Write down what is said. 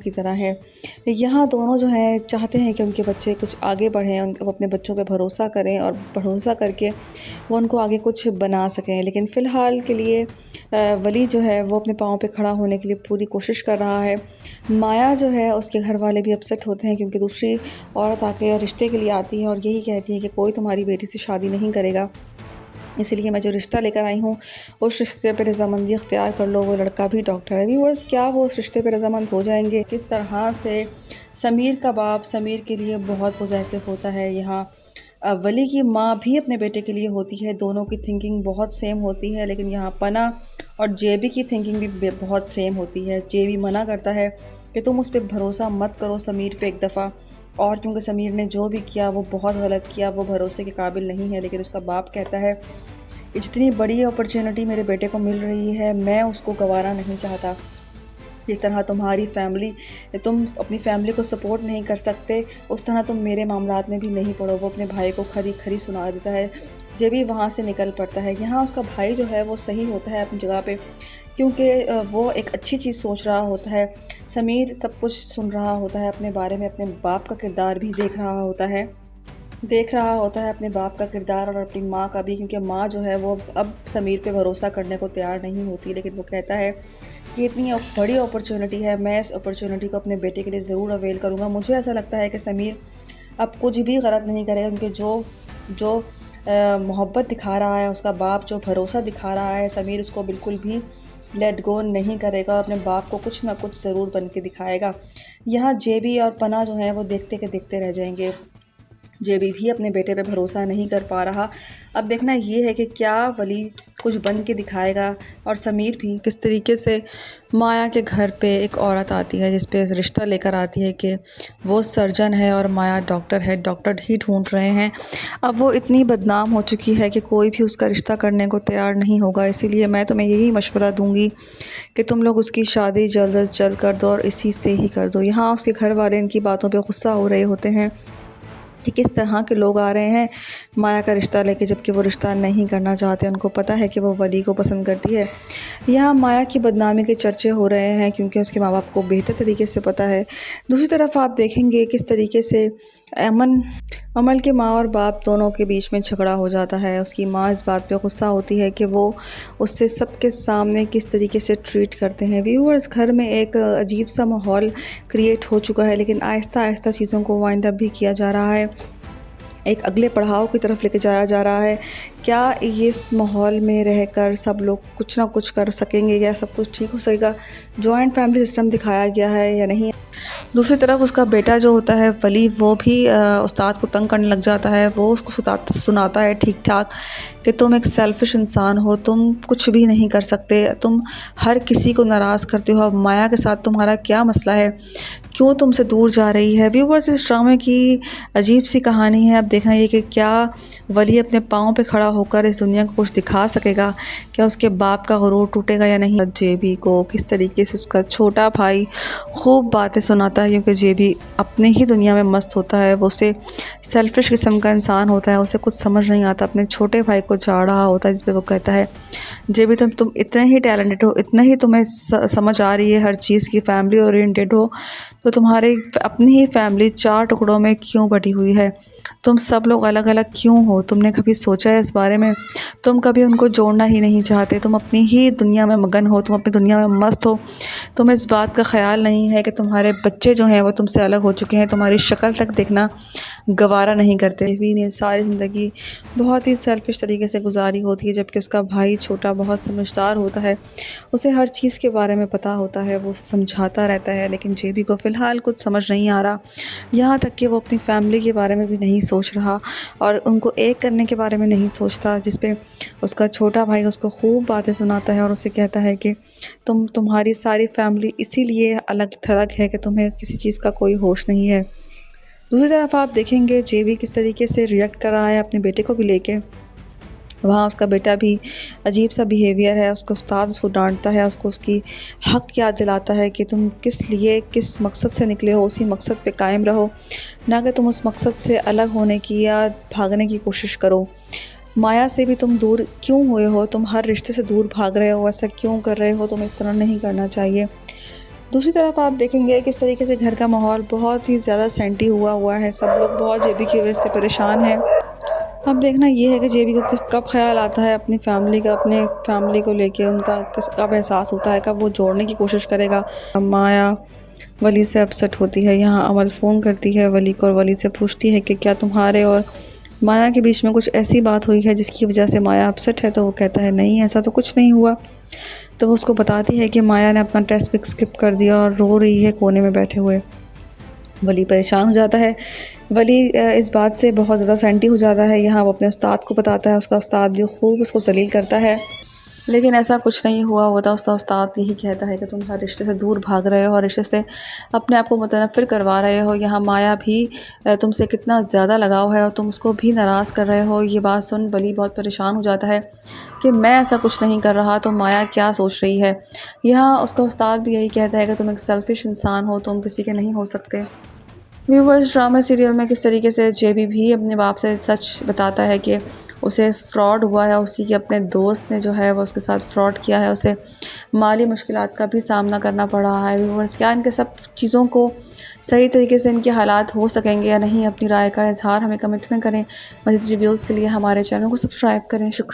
की तरह है। यहाँ दोनों जो हैं चाहते हैं कि उनके बच्चे कुछ आगे बढ़ें, वो अपने बच्चों पे भरोसा करें और भरोसा करके वो उनको आगे कुछ बना सकें। लेकिन फ़िलहाल के लिए वली जो है वो अपने पाँव पे खड़ा होने के लिए पूरी कोशिश कर रहा है। माया जो है उसके घर वाले भी अपसेट होते हैं क्योंकि दूसरी औरत आके रिश्ते के लिए आती है और यही कहती है कि कोई तुम्हारी बेटी से शादी नहीं करेगा, इसीलिए मैं जो रिश्ता लेकर आई हूँ उस रिश्ते पे रज़ामंदी अख्तियार कर लो। वो लड़का भी डॉक्टर है। व्यूअर्स, क्या वो उस रिश्ते पे रज़ामंद हो जाएंगे? किस तरह से समीर का बाप समीर के लिए बहुत पॉजेसिव होता है। यहाँ वली की माँ भी अपने बेटे के लिए होती है, दोनों की थिंकिंग बहुत सेम होती है। लेकिन यहाँ पना और जेबी की थिंकिंग भी बहुत सेम होती है। जेबी मना करता है कि तुम उस पर भरोसा मत करो समीर पे एक दफ़ा, और क्योंकि समीर ने जो भी किया वो बहुत गलत किया, वो भरोसे के काबिल नहीं है। लेकिन उसका बाप कहता है कि जितनी बड़ी अपॉर्चुनिटी मेरे बेटे को मिल रही है मैं उसको गंवाना नहीं चाहता। जिस तरह तुम्हारी फैमिली, तुम अपनी फैमिली को सपोर्ट नहीं कर सकते, उस तरह तुम मेरे मामलात में भी नहीं पड़ो। वो अपने भाई को खरी खरी सुना देता है। जब भी वहाँ से निकल पड़ता है। यहाँ उसका भाई जो है वो सही होता है अपनी जगह पे, क्योंकि वो एक अच्छी चीज़ सोच रहा होता है। समीर सब कुछ सुन रहा होता है अपने बारे में, अपने बाप का किरदार भी देख रहा होता है अपने बाप का किरदार और अपनी माँ का भी, क्योंकि माँ जो है वो अब समीर पे भरोसा करने को तैयार नहीं होती। लेकिन वो कहता है कि इतनी बड़ी अपॉर्चुनिटी है, मैं इस अपॉर्चुनिटी को अपने बेटे के लिए ज़रूर अवेल करूँगा। मुझे ऐसा लगता है कि समीर अब कुछ भी गलत नहीं करेगा, क्योंकि जो जो मोहब्बत दिखा रहा है उसका बाप, जो भरोसा दिखा रहा है समीर, उसको बिल्कुल भी लेट गो नहीं करेगा और अपने बाप को कुछ ना कुछ ज़रूर बन के दिखाएगा। यहाँ जेबी और पना जो है वो देखते के देखते रह जाएंगे। जेबी भी अपने बेटे पे भरोसा नहीं कर पा रहा। अब देखना ये है कि क्या वली कुछ बन के दिखाएगा और समीर भी किस तरीके से। माया के घर पे एक औरत आती है जिस पे रिश्ता लेकर आती है कि वो सर्जन है और माया डॉक्टर है, डॉक्टर ही ढूंढ रहे हैं। अब वो इतनी बदनाम हो चुकी है कि कोई भी उसका रिश्ता करने को तैयार नहीं होगा। इसीलिए मैं तुम्हें यही मशवरा दूंगी कि तुम लोग उसकी शादी जल्द अज जल्द कर दो और इसी से ही कर दो। यहाँ उसके घर वाले इनकी बातों पे गुस्सा हो रहे होते हैं कि किस तरह के लोग आ रहे हैं माया का रिश्ता लेके, जबकि वो रिश्ता नहीं करना चाहते। उनको पता है कि वो वली को पसंद करती है। यहाँ माया की बदनामी के चर्चे हो रहे हैं क्योंकि उसके माँ बाप को बेहतर तरीके से पता है। दूसरी तरफ आप देखेंगे किस तरीके से अमल के माँ और बाप दोनों के बीच में झगड़ा हो जाता है। उसकी माँ इस बात पे गुस्सा होती है कि वो उससे सबके सामने किस तरीके से ट्रीट करते हैं। व्यूअर्स, घर में एक अजीब सा माहौल क्रिएट हो चुका है, लेकिन आहिस्ता आहिस्ता चीज़ों को वाइंड अप भी किया जा रहा है, एक अगले पड़ाव की तरफ लेके जाया जा रहा है। क्या ये इस माहौल में रहकर सब लोग कुछ ना कुछ कर सकेंगे, या सब कुछ ठीक हो सकेगा? जॉइंट फैमिली सिस्टम दिखाया गया है या नहीं? दूसरी तरफ उसका बेटा जो होता है वली, वो भी उस्ताद को तंग करने लग जाता है। वो उसको सुनाता है ठीक ठाक कि तुम एक सेल्फिश इंसान हो, तुम कुछ भी नहीं कर सकते, तुम हर किसी को नाराज़ करते हो। अब माया के साथ तुम्हारा क्या मसला है, क्यों तुमसे दूर जा रही है? व्यूअर्स, इस ड्रामे की अजीब सी कहानी है। अब देखना ये कि क्या वली अपने पाँव पे खड़ा होकर इस दुनिया को कुछ दिखा सकेगा, क्या उसके बाप का गुरूर टूटेगा या नहीं। जेबी को किस तरीके से उसका छोटा भाई खूब बातें सुनाता है, क्योंकि जेबी अपने ही दुनिया में मस्त होता है। वो उसे सेल्फिश किस्म का इंसान होता है, उसे कुछ समझ नहीं आता। अपने छोटे भाई को झाड़ रहा होता है, जिस पे वो कहता है जेबी तुम इतने ही टैलेंटेड हो, इतना ही तुम्हें समझ आ रही है हर चीज़ की, फैमिली ओरिएंटेड हो, तो तुम्हारी अपनी ही फैमिली 4 टुकड़ों में क्यों बटी हुई है? तुम सब लोग अलग अलग क्यों हो? तुमने कभी सोचा है इस बारे में? तुम कभी उनको जोड़ना ही नहीं चाहते, तुम अपनी ही दुनिया में मगन हो, तुम अपनी दुनिया में मस्त हो। तुम्हें इस बात का ख्याल नहीं है कि तुम्हारे बच्चे जो हैं वो तुमसे अलग हो चुके हैं, तुम्हारी शक्ल तक देखना गवारा नहीं करते। भी ने सारी ज़िंदगी बहुत ही सेल्फिश तरीके से गुजारी होती है, जबकि उसका भाई छोटा बहुत समझदार होता है, उसे हर चीज़ के बारे में पता होता है, वो समझाता रहता है। लेकिन जेबी को फ़िलहाल कुछ समझ नहीं आ रहा, यहाँ तक कि वो अपनी फैमिली के बारे में भी नहीं सोच रहा और उनको एक करने के बारे में नहीं सोचता, जिस पे उसका छोटा भाई उसको खूब बातें सुनाता है और उसे कहता है कि तुम्हारी सारी फैमिली इसीलिए अलग थलग है कि तुम्हें किसी चीज़ का कोई होश नहीं है। दूसरी तरफ आप देखेंगे जेबी किस तरीके से रिएक्ट कर रहा है अपने बेटे को भी लेके। वहाँ उसका बेटा भी अजीब सा बिहेवियर है, उसका उस्ताद उसको डांटता है, उसको उसकी हक याद दिलाता है कि तुम किस लिए, किस मकसद से निकले हो, उसी मकसद पे कायम रहो, ना कि तुम उस मकसद से अलग होने की या भागने की कोशिश करो। माया से भी तुम दूर क्यों हुए हो? तुम हर रिश्ते से दूर भाग रहे हो, ऐसा क्यों कर रहे हो? तुम्हें इस तरह नहीं करना चाहिए। दूसरी तरफ आप देखेंगे किस तरीके से घर का माहौल बहुत ही ज़्यादा सेंटी हुआ हुआ है, सब लोग बहुत जेबी की वजह से परेशान हैं। अब देखना ये है कि जेबी को कब ख़्याल आता है अपनी फ़ैमिली का, अपने फ़ैमिली को लेके उनका कब एहसास होता है, कब वो जोड़ने की कोशिश करेगा। माया वली से अपसेट होती है, यहाँ अमल फ़ोन करती है वली को और वली से पूछती है कि क्या तुम्हारे और माया के बीच में कुछ ऐसी बात हुई है जिसकी वजह से माया अपसेट है। तो वो कहता है नहीं, ऐसा तो कुछ नहीं हुआ। तो वो उसको बताती है कि माया ने अपना टेस्ट भी स्किप कर दिया और रो रही है कोने में बैठे हुए। वली परेशान हो जाता है। वली इस बात से बहुत ज़्यादा सेंटी हो जाता है। यहाँ वो अपने उस्ताद को बताता है, उसका उस्ताद भी खूब उसको ज़लील करता है, लेकिन ऐसा कुछ नहीं हुआ होता। उसका उस्ताद यही कहता है कि तुम हर रिश्ते से दूर भाग रहे हो और रिश्ते से अपने आप को मुतनफ़िर करवा रहे हो। यहाँ माया भी तुमसे कितना ज़्यादा लगाव है और तुम उसको भी नाराज़ कर रहे हो। ये बात सुन वली बहुत परेशान हो जाता है कि मैं ऐसा कुछ नहीं कर रहा, तो माया क्या सोच रही है। यहाँ उसका उस्ताद भी यही कहता है कि तुम एक सेल्फ़िश इंसान हो, तुम किसी के नहीं हो सकते। व्यूवर्स, ड्रामा सीरियल में किस तरीके से जेबी भी अपने बाप से सच बताता है कि उसे फ़्रॉड हुआ है, उसी के अपने दोस्त ने जो है वो उसके साथ फ़्रॉड किया है, उसे माली मुश्किलात का भी सामना करना पड़ रहा है। व्यूवर्स, क्या इनके सब चीज़ों को सही तरीके से इनके हालात हो सकेंगे या नहीं, अपनी राय का इज़हार हमें कमेंट में करें। मज़ीद रिव्यूज़ के लिए हमारे चैनल को सब्सक्राइब करें। शुक्रिया।